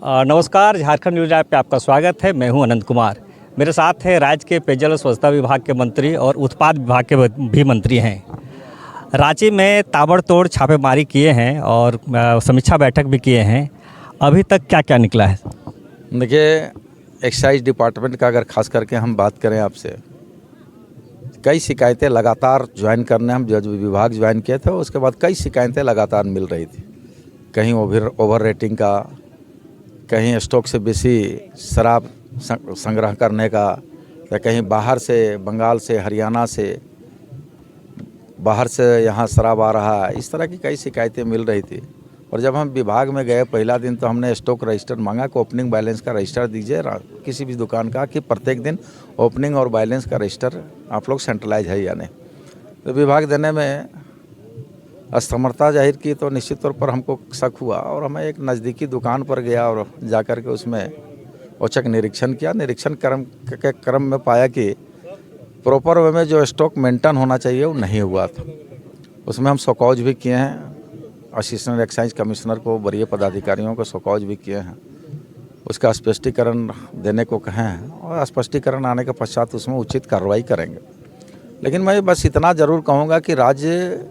नमस्कार, Jharkhand news live पे आपका स्वागत है। मैं हूं अनंत कुमार। मेरे साथ है राज्य के पेयजल और स्वच्छता विभाग के मंत्री और उत्पाद विभाग के भी मंत्री हैं। रांची में ताबड़तोड़ छापेमारी किए हैं और समीक्षा बैठक भी किए हैं। अभी तक क्या क्या निकला है? देखिए, एक्साइज डिपार्टमेंट का अगर खास करके हम बात करें आपसे, कई शिकायतें लगातार ज्वाइन करने हम जज विभाग ज्वाइन किए थे, उसके बाद कई शिकायतें लगातार मिल रही थी। कहीं ओवर रेटिंग का, कहीं स्टॉक से बेसी शराब संग्रह करने का, या कहीं बाहर से, बंगाल से, हरियाणा से बाहर से यहाँ शराब आ रहा है। इस तरह की कई शिकायतें मिल रही थी। और जब हम विभाग में गए पहला दिन तो हमने स्टॉक रजिस्टर मांगा कि ओपनिंग बैलेंस का रजिस्टर दीजिए किसी भी दुकान का, कि प्रत्येक दिन ओपनिंग और बैलेंस का रजिस्टर आप लोग सेंट्रलाइज है या नहीं। तो विभाग देने में असमर्थता जाहिर की तो निश्चित तौर पर हमको शक हुआ और हमें एक नज़दीकी दुकान पर गया और जाकर के उसमें औचक निरीक्षण किया। निरीक्षण के क्रम में पाया कि प्रॉपर वे में जो स्टॉक मेंटेन होना चाहिए वो नहीं हुआ था। उसमें हम शोकॉज भी किए हैं, असिस्टेंट एक्साइज कमिश्नर को, वरीय पदाधिकारियों को शोकॉज भी किए हैं। उसका स्पष्टीकरण देने को कहे हैं और स्पष्टीकरण आने के पश्चात उसमें उचित कार्रवाई करेंगे। लेकिन मैं बस इतना ज़रूर कहूँगा कि राज्य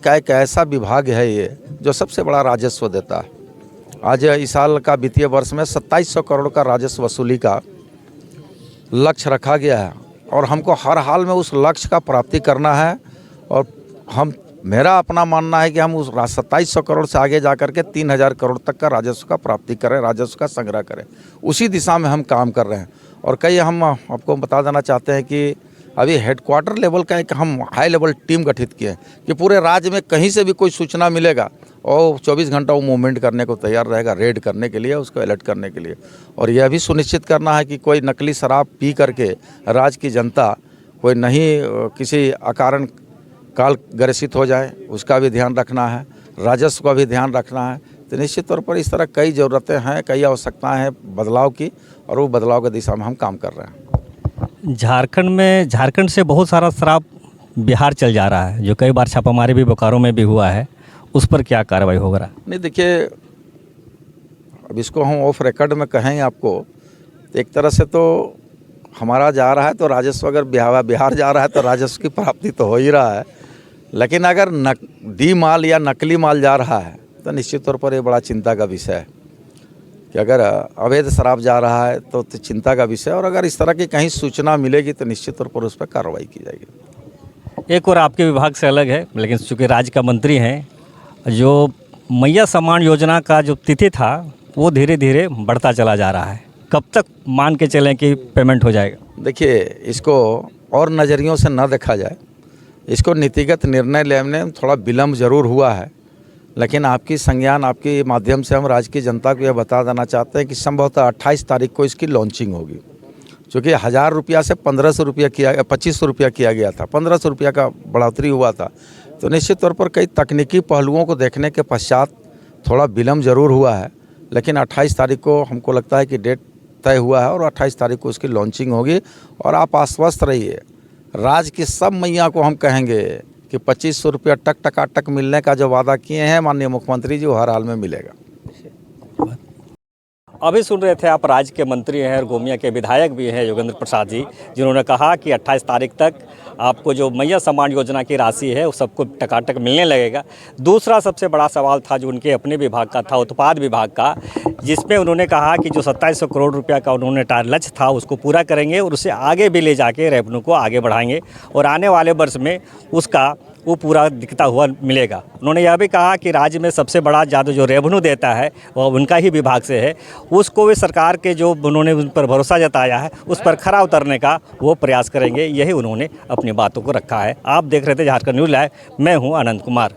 का एक ऐसा विभाग है ये जो सबसे बड़ा राजस्व देता है। आज इस साल का वित्तीय वर्ष में 2700 करोड़ का राजस्व वसूली का लक्ष्य रखा गया है और हमको हर हाल में उस लक्ष्य का प्राप्ति करना है। और मेरा अपना मानना है कि हम उस 2700 करोड़ से आगे जाकर के 3000 करोड़ तक का राजस्व का प्राप्ति करें, राजस्व का संग्रह करें। उसी दिशा में हम काम कर रहे हैं। और कई हम आपको बता देना चाहते हैं कि अभी हेडक्वार्टर लेवल का एक हम हाई लेवल टीम गठित किए हैं कि पूरे राज्य में कहीं से भी कोई सूचना मिलेगा और 24 घंटा वो मूवमेंट करने को तैयार रहेगा, रेड करने के लिए, उसको अलर्ट करने के लिए। और यह भी सुनिश्चित करना है कि कोई नकली शराब पी करके राज्य की जनता कोई नहीं किसी अकारण काल ग्रसित हो जाए, उसका भी ध्यान रखना है, राजस्व का भी ध्यान रखना है। तो निश्चित तौर पर इस तरह कई ज़रूरतें हैं, कई आवश्यकताएँ हैं बदलाव की, और वो बदलाव की दिशा में हम काम कर रहे हैं। झारखंड से बहुत सारा शराब बिहार चल जा रहा है, जो कई बार छापामारी भी बोकारो में भी हुआ है। उस पर क्या कार्रवाई होगा? नहीं, देखिए, अब इसको हम ऑफ रिकॉर्ड में कहें आपको, तो एक तरह से तो हमारा जा रहा है तो राजस्व, अगर बिहार जा रहा है तो राजस्व की प्राप्ति तो हो ही रहा है। लेकिन अगर डी माल या नकली माल जा रहा है तो निश्चित तौर पर ये बड़ा चिंता का विषय है कि अगर अवैध शराब जा रहा है तो चिंता का विषय। और अगर इस तरह की कहीं सूचना मिलेगी तो निश्चित तौर पर उस पर कार्रवाई की जाएगी। एक और आपके विभाग से अलग है, लेकिन चूँकि राज्य का मंत्री हैं, जो मैया सम्मान योजना का जो तिथि था वो धीरे धीरे बढ़ता चला जा रहा है। कब तक मान के चलें कि पेमेंट हो जाएगा? देखिए, इसको और नज़रियों से न देखा जाए। इसको नीतिगत निर्णय लेने में थोड़ा विलम्ब जरूर हुआ है, लेकिन आपकी संज्ञान, आपके माध्यम से हम राज्य की जनता को यह बता देना चाहते हैं कि संभवतः 28 तारीख को इसकी लॉन्चिंग होगी। चूँकि 1000 रुपया से 2500 रुपया किया गया था, 1500 रुपया का बढ़ोतरी हुआ था। तो निश्चित तौर पर कई तकनीकी पहलुओं को देखने के पश्चात थोड़ा विलम्ब जरूर हुआ है, लेकिन 28 तारीख को हमको लगता है कि डेट तय हुआ है और 28 तारीख को उसकी लॉन्चिंग होगी। और आप आश्वस्त रहिए, राज्य की सब मैया को हम कहेंगे कि 2500 रुपया टकाटक मिलने का जो वादा किए हैं माननीय मुख्यमंत्री जी, वो हर हाल में मिलेगा। अभी सुन रहे थे आप राज्य के मंत्री हैं और गोमिया के विधायक भी हैं योगेंद्र प्रसाद जी, जिन्होंने कहा कि 28 तारीख तक आपको जो मैया सम्मान योजना की राशि है वो सबको टकाटक मिलने लगेगा। दूसरा सबसे बड़ा सवाल था जो उनके अपने विभाग का था, उत्पाद विभाग का, जिसमें उन्होंने कहा कि जो 2700 करोड़ रुपया का उन्होंने लक्ष्य था उसको पूरा करेंगे और उसे आगे भी ले जाके रेवेन्यू को आगे बढ़ाएंगे और आने वाले वर्ष में उसका वो पूरा दिखता हुआ मिलेगा। उन्होंने यह भी कहा कि राज्य में सबसे बड़ा ज़्यादा जो रेवेन्यू देता है वह उनका ही विभाग से है, उसको वे सरकार के जो उन्होंने उन पर भरोसा जताया है उस पर खरा उतरने का वो प्रयास करेंगे। यही उन्होंने अपनी बातों को रखा है। आप देख रहे थे झारखंड न्यूज़ लाइव, मैं हूँ अनंत कुमार।